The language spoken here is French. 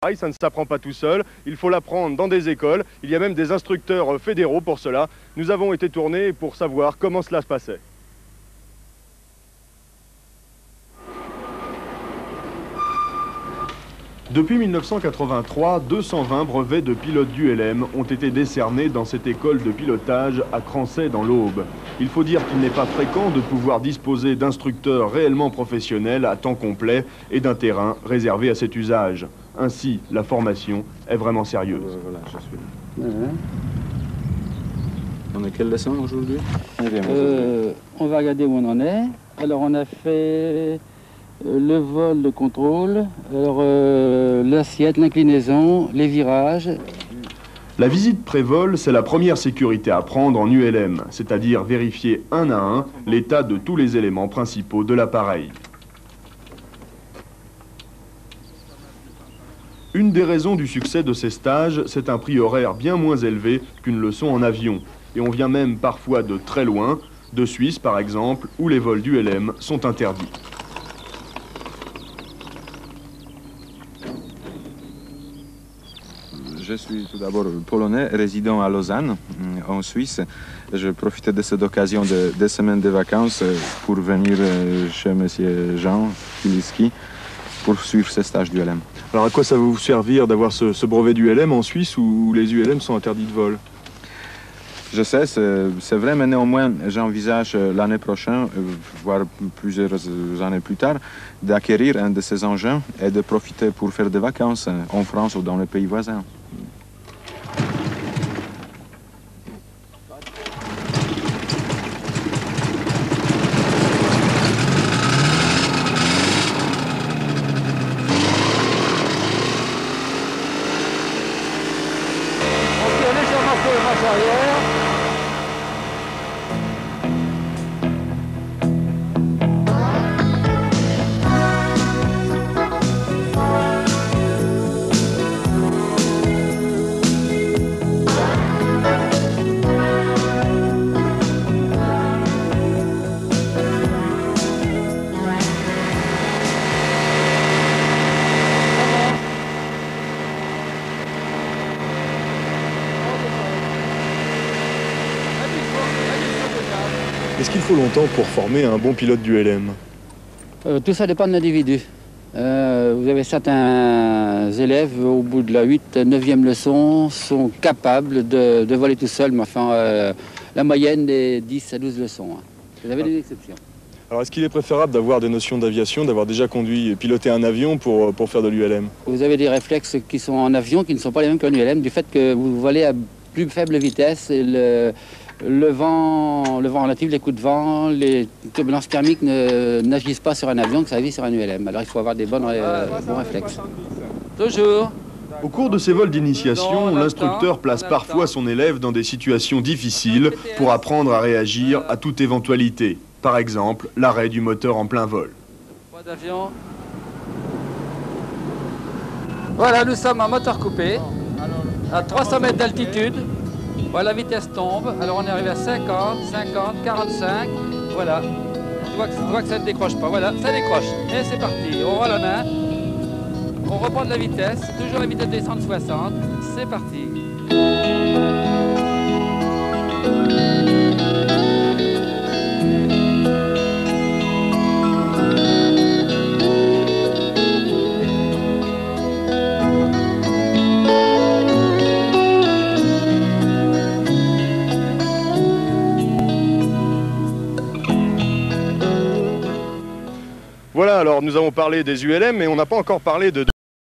l'appareil, ça ne s'apprend pas tout seul, il faut l'apprendre dans des écoles, il y a même des instructeurs fédéraux pour cela. Nous avons été tournés pour savoir comment cela se passait. Depuis 1983, 220 brevets de pilotes d'ULM ont été décernés dans cette école de pilotage à Crancey dans l'Aube. Il faut dire qu'il n'est pas fréquent de pouvoir disposer d'instructeurs réellement professionnels à temps complet et d'un terrain réservé à cet usage. Ainsi, la formation est vraiment sérieuse. Voilà, je suis là. On a quelle leçon aujourd'hui? On va regarder où on en est. Alors on a fait le vol, le contrôle, l'assiette, l'inclinaison, les virages. La visite pré-vol, c'est la première sécurité à prendre en ULM, c'est-à-dire vérifier un à un l'état de tous les éléments principaux de l'appareil. Une des raisons du succès de ces stages, c'est un prix horaire bien moins élevé qu'une leçon en avion. Et on vient même parfois de très loin, de Suisse par exemple, où les vols d'ULM sont interdits. Je suis tout d'abord polonais, résident à Lausanne, en Suisse. Je profitais de cette occasion de 2 semaines de vacances pour venir chez M. Jean Kiliski pour suivre ce stage d'ULM. Alors à quoi ça va vous servir d'avoir ce brevet d'ULM en Suisse où les ULM sont interdits de vol? Je sais, c'est vrai, mais néanmoins, j'envisage l'année prochaine, voire plusieurs années plus tard, d'acquérir un de ces engins et de profiter pour faire des vacances en France ou dans les pays voisins. Est-ce qu'il faut longtemps pour former un bon pilote d'ULM? Tout ça dépend de l'individu. Vous avez certains élèves, au bout de la 9e leçon, sont capables de voler tout seuls, mais enfin, la moyenne est 10 à 12 leçons. Vous avez des exceptions. Alors est-ce qu'il est préférable d'avoir des notions d'aviation, d'avoir déjà conduit et piloté un avion pour faire de l'ULM? Vous avez des réflexes qui sont en avion, qui ne sont pas les mêmes qu'en ULM, du fait que vous volez à plus faible vitesse et le vent relatif, les coups de vent, les turbulences thermiques n'agissent pas sur un avion que ça agit sur un ULM. Alors il faut avoir des bons réflexes. Toujours. Au cours de ces vols d'initiation, l'instructeur place parfois son élève dans des situations difficiles pour apprendre à réagir à toute éventualité. Par exemple, l'arrêt du moteur en plein vol. Pas d'avion. Voilà, nous sommes en moteur coupé, à 300 mètres d'altitude. Voilà, la vitesse tombe. Alors on est arrivé à 50, 50, 45. Voilà. Je vois que ça ne décroche pas. Voilà, ça décroche. Et c'est parti. On voit la main. On reprend de la vitesse. Toujours la vitesse descente 60. C'est parti. Voilà, alors nous avons parlé des ULM, mais on n'a pas encore parlé de